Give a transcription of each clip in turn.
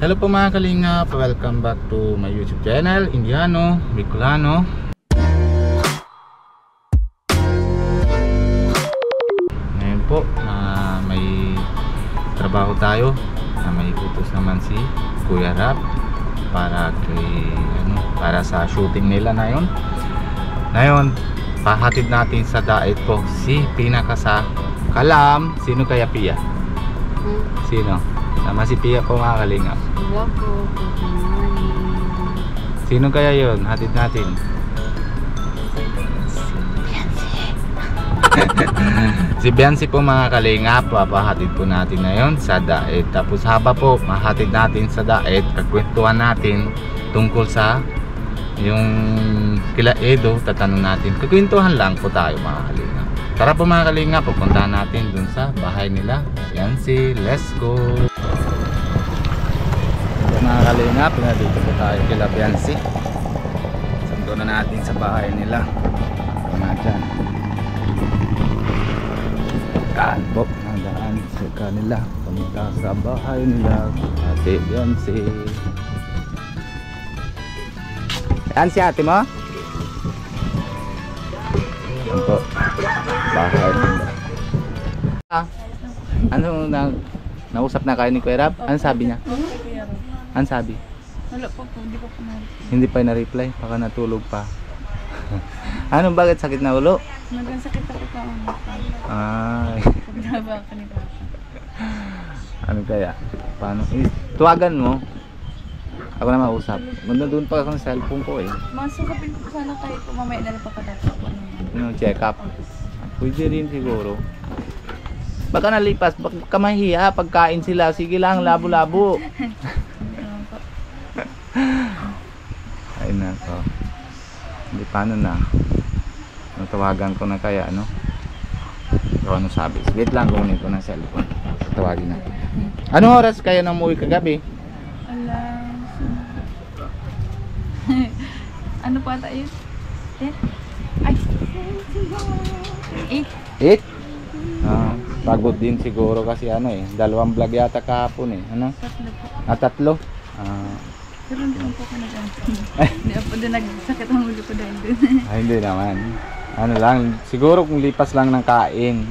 Hello po mga kalingap, welcome back to my YouTube channel, Indiano Bicolano. Ngayon po, may trabaho tayo na may utos naman si Kuya Rap para sa shooting nila na yun. Ngayon, pahatid natin sa daet po si Pinaka sa Kalam. Sino kaya Pia? Sino? Sama si Pia po mga kalingap. Hello po, good morning. Sino kaya yun? Hatid natin. Si Biancy po mga kalingap, papahatid po natin ngayon sa daet. Tapos haba po mahatid natin sa daet, kagwentuhan natin tungkol sa yung kila Edo. Tatanong natin, kagwentuhan lang po tayo mga kalingap. Tara po mga kalingap, pupuntahan natin dun sa bahay nila Biancy. Let's go. Mga kalingap, dito po tayo kila Biancy. Sundo na natin sa bahay nila. Ito na dyan. Kaan po, nadaan sa kanila. Pumunta sa bahay nila Ate Biancy. Yan si ate mo? Yan po, bahay nila. Ano nausap na kayo ni Kuya Rap? Ano sabi niya? Ano sabi? Wala po, hindi ko pa Hindi pa na-reply, baka natulog pa. Ano, bakit sakit na ulo? Nagsakit ako pa. Ay. Pagbaba ka ni Papa. Ano kaya? Paano? Tuwagan mo. Ako na mausap. Ganda doon pa akong cellphone ko eh. Masukapin ko sana kayo kung mamaya na lang pagkadapo. Check up. Pwede rin siguro. Baka nalipas, baka mahiya pagkain sila. Sige lang, labo-labo. Ay nako. Hindi, paano na? Natawagan ko na kaya, ano? So, ano sabi? Wait lang, kunin ko ng cellphone. Tawagin na. Anong oras kaya na umuwi kagabi? Alas. Ano pa tayo? 10? Ay. 8. 8? Pagod din siguro kasi ano eh. 2 vlog yata kahapon eh. Ano? 3 po. 3? Pero hindi po ako nag-antay. Hindi ako doon nagsakit ang ulo ko dahil doon. Ay, hindi naman. Ano lang, siguro kung lipas lang ng kain.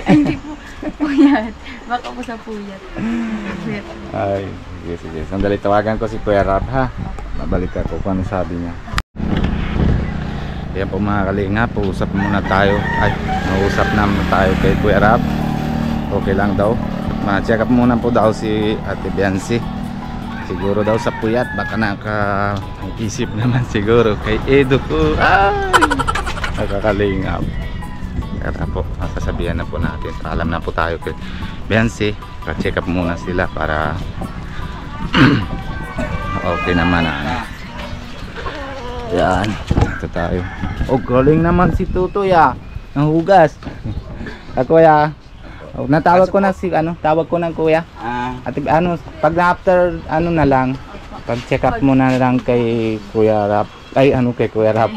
Ay, hindi po. Puyat. Baka po sa puyat. Ay, sige. Sandali, tawagan ko si Kuya Rap ha. Babalik ako kung ano sabi niya. Kaya po mga kalingap, usap muna tayo. Ay, nausap naman tayo kay Kuya Rap. Okay lang daw. Ma-check up muna po daw si Ate Biancy. Siguro daw sa puyat, baka naka-isip naman siguro kay Edo ko. Ay! Nakakalingap. Kaya po, masasabihan na po natin. Paalam na po tayo kay Biancy. Pa-check up muna sila para okay naman. Yan. Ito tayo. Oh, galing naman si Tutoy ah. Nanghugas. Ako ya. Natawag ko na si tawag ko ng kuya. At pag after na lang, pag check up mo na lang kay Kuya Rap. Ay kay Kuya Rap.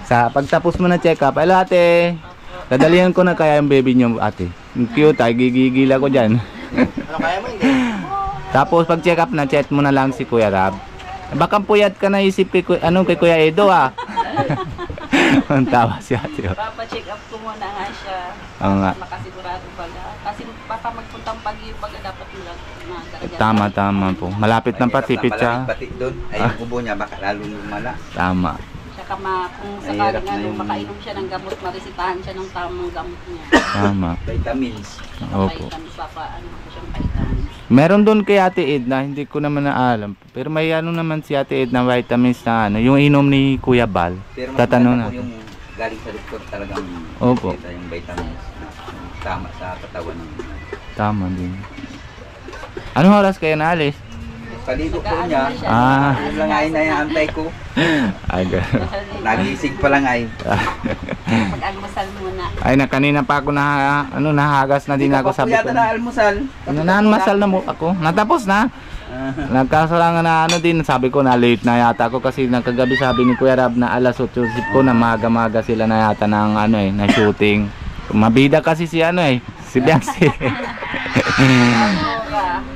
Sa pagtapos mo na check up, hello ate. Dadalihan ko na kaya yung baby niyo ate. Cute ay gigigil ako diyan. Ano kaya mo hindi? Tapos pag check up na, chat mo na lang si Kuya Rap. Baka puyat ka na isip kay kay Kuya Edo ah. Ang tawa si ate. Papa-check up ko muna nga siya. Makasigurado baga. Kasi baka magpuntang Baguio baga dapat lang na Tama po. Malapit ng patipit siya. Malapit doon. Ay yung kubo niya baka lalo lumala. Tama. Tsaka kung sakaling makainom siya ng gamot, maresitahan siya ng tamang gamot niya. Tama. Vitamins. Opo. Vitamins, papaano ko siyang vitamins. Meron doon kay Ate Edna, hindi ko naman naalam. Pero may naman si Ate Edna vitamins na yung inom ni Kuya Bal. Pero Tatanong na. yung galing sa doktor talagang Opo. yung vitamins na tama sa katawan ng Tama din. Anong oras kayo naalis? paligo po niya. Yun lang ay naiantay ko. Ay, nagising pa lang ay. Pag-almusal muna. Ay, kanina pa ako nahagas na din ako, sabi ko. Yata na almusal. Naanmasal na mo ako. Natapos na. Nagkasalangan na din, sabi ko na late na yata ako kasi nagkagabi sabi ni Kuya Rab na alas 8 ko na maga-maga sila na yata ng na shooting. Mabida kasi si si Biancy.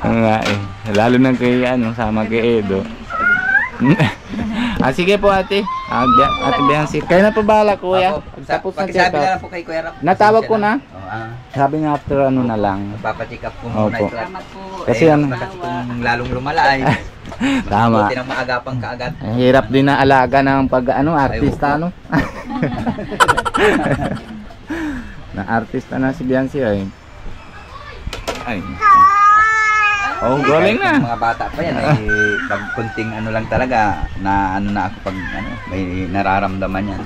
Nga eh. Lalo na kay ano, sama kay Edo. Sige po ate. Ate Biancy. Kayo na po bahala kuya. Tapos na check Pakisabi na lang up. po kay Kuya Rap. Natawag ko na. Oo, Sabi nga after ano na lang. papacheck up ko muna Opo. ito. Salamat po. Kasi ano- Kasi kung lalong lumala ay Tama. buti ng maagapang kaagad. Ang hirap din na alaga ng pag ano, artista ano. Na artista na si Biancy ay. Ay. Oh, galing Kahit yung na. mga bata pa yan ay pag kunting ano lang talaga na ano na ako pag ano may nararamdaman yan.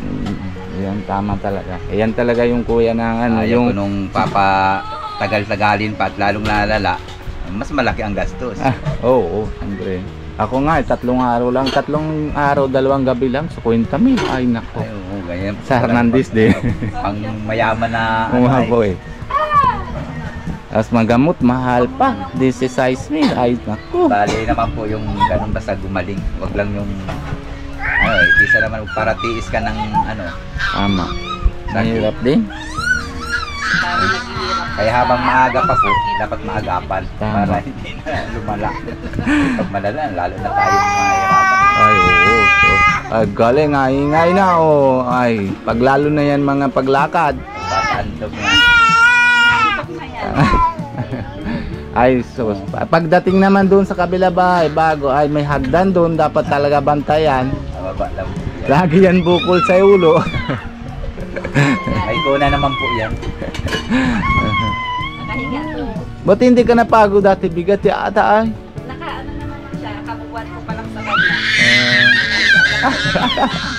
Yan tama talaga. Yan talaga yung kuya ng ano, Ayaw yung ko nung tagal-tagalin pa at lalong lalala, mas malaki ang gastos. Oo, Andre. Ako nga, 3 araw lang, 3 araw, 2 gabi lang, so 50,000. Ay nako. Ay, oo, ganyan. Sa Hernandez din. Pang mayaman na Oo nga ay, po eh. Tapos magamot, mahal pa. 16,000. Ay nako. bali naman po yung ganun basta gumaling. Wag lang yung ano, isa naman para tiis ka ng ano. Tama. Mahirap din. Parang naghihirap. Kaya habang maaga pa po, dapat maagapan Tama. para hindi na lumala. Pag malala, lalo na tayong mahirapan. Ay, oo. So, ay, galing, ingay na, oh. Ay, paglalo na yan mga paglakad. Papaandog na. Ay, so, pagdating naman doon sa kabila bahay, bago, ay, may hagdan doon, dapat talaga bantayan. Mababa lang po yan. Lagi yan bukol sa ulo. Ay, kuna naman po yan. Nakahinga to. Buti hindi ka napagod dati, bigat ya ata ay. Ano naman siya, kabubuan ko pa lang sa kanya.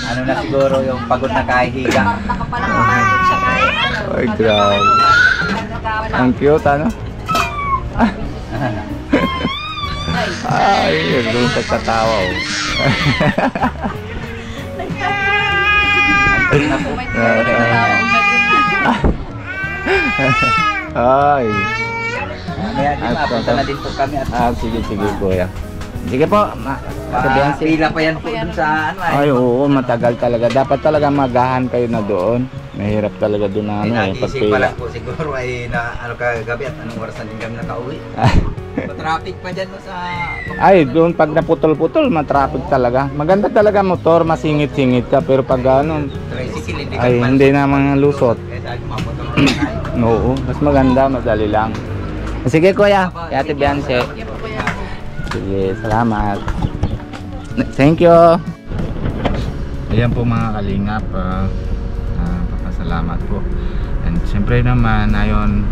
Ano na siguro yung pagod na kahihiga. Nakapalang pagod siya kahit ano. Ay, grabe. Ang cute, ano? Ay, doon katawa, oh. Na po. Ay. Kaya di mapunta na din po kami at Sige, kuya. Sige po, sabihan si... pila pa yan po dun sa ano Ay, oo, matagal talaga. Dapat talaga magahan kayo na doon. Mahirap talaga doon na ano, Nagising pa pagpila. lang po siguro ay na ano kagabi at anong oras na din kami nakauwi. Traffic pa dyan no sa... Ay, doon pag naputol-putol, matraffic talaga. Maganda talaga motor, masingit-singit ka. Pero pag ano, Tricycle, hindi ay hindi na mga lusot. Kaya dahil mamotor na tayo. Oo, mas maganda, madali lang. Sige kuya, kay Ate Biancy. Sige, salamat. Thank you. Ayan po mga kalingap, papasalamat po. And siyempre naman, ayon,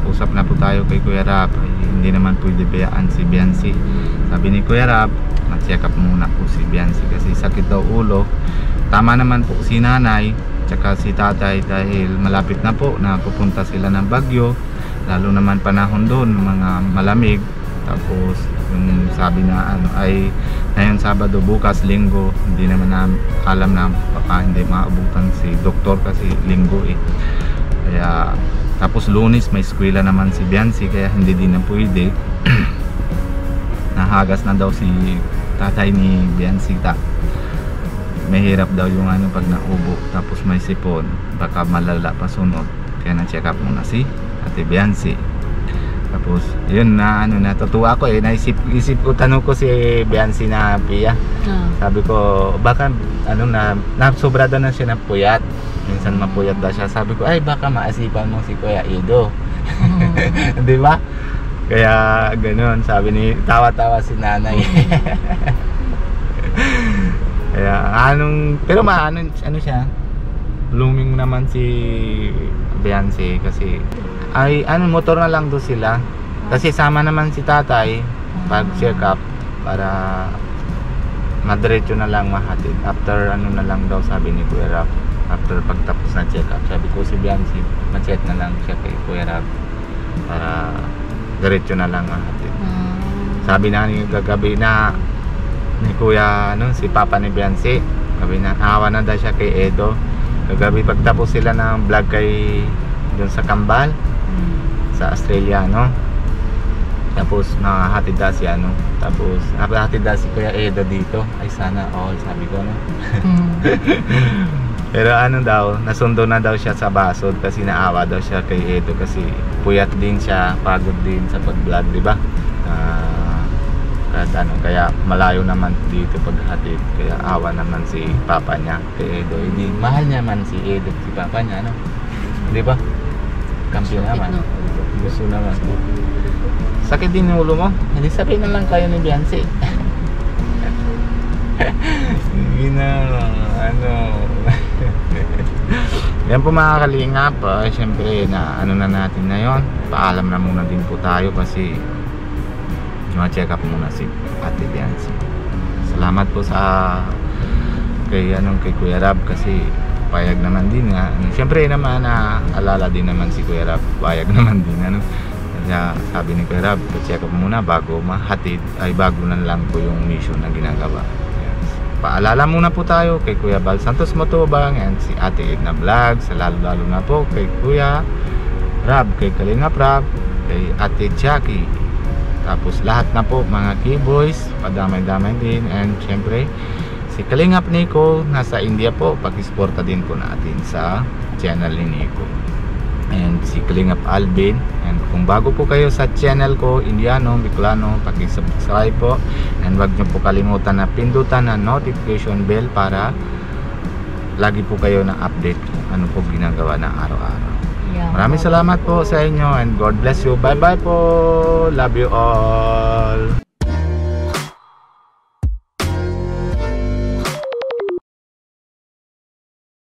usap na po tayo kay Kuya Rap. Hindi naman pwede bayaan si Biancy. Sabi ni Kuya Rap, mag-check up muna po si Biancy kasi sakit daw ulo. Tama naman po si nanay tsaka si tatay dahil malapit na po na pupunta sila ng Baguio, lalo naman panahon doon mga malamig. Tapos yung sabi na ano ay ngayon Sabado, bukas Linggo, hindi naman na alam na baka hindi maabutan si doktor kasi Linggo eh. Kaya tapos Lunes may eskwela naman si Biancy kaya hindi din na pwede. Nahagas na daw si tatay ni Biancy mahirap daw yung ano pag naubo tapos may sipon baka malala pa sunod kaya na-check up muna si Ate Biancy. Tapos yun na ano natutuwa ko eh naisip ko tanong ko si Biancy na Pia. Sabi ko baka ano na sobra daw na siya ng puyat. Minsan mapuyat daw siya. Sabi ko ay baka maasipan mo si Kuya Edo. Di ba? Kaya ganoon sabi ni tawa-tawa si nanay. Kaya pero ano siya blooming naman si Biancy kasi ay motor na lang do sila kasi sama naman si tatay pag check up para madiretso na lang mahatid after ano na lang daw sabi ni Kuya Rap after pagtapos na check up sabi ko si Biancy ma-check na lang siya kay Kuya Rap para diretso na lang mahatid. Sabi na ni kagabi na ni Kuya si Papa ni Biancy sabi na awa na daw siya kay Edo kagabi pagtapos sila ng vlog kay dun sa Kambal sa Australia tapos nakahatid daw si tapos nakahatid daw si Kuya Edo dito ay sana all sabi ko pero daw nasundo na daw siya sa Basod kasi naawa daw siya kay Edo kasi puyat din siya, pagod din sa pag-vlog, di ba? Kaya malayo naman dito paghatid, kaya awa naman si papa niya kay Edo. Hindi mahal niya man si Edo, si papa niya, no? Di ba? Kampiyon naman. Gusto naman. Sakit din yung ulo mo? Hindi, sabihin na lang kayo ni Biancy. Hindi na, ano. Yan po mga kalingap, syempre na ano na natin na yon. Paalam na muna din po tayo kasi ma-check up muna si Ate Biancy. Salamat po sa kay Kuya Rab kasi payag naman din nga. Syempre naman alala din naman si Kuya Rab, payag naman din kaya sabi ni Kuya Rab, check up muna bago mahatid, ay bago na lang po yung mission na ginagawa. Paalala muna po tayo kay Kuya Bal Santos Motobang and si Ate Edna Vlog, sa lalo na po kay Kuya Rab, kay Kalingap Rab, kay Ate Jackie, tapos lahat na po mga K-Boys, padamay-damay din, and syempre si Kalingap Nico nasa India po, pakisuporta din po natin sa channel ni Nico, and si Kalingap Alvin. And kung bago po kayo sa channel ko, Indiano Bicolano, pakisubscribe po, and wag niyo po kalimutan na pindutan na notification bell para lagi po kayo na update kung ano po ginagawa na araw-araw. Maraming salamat po sa inyo and God bless you. Bye bye po. Love you all.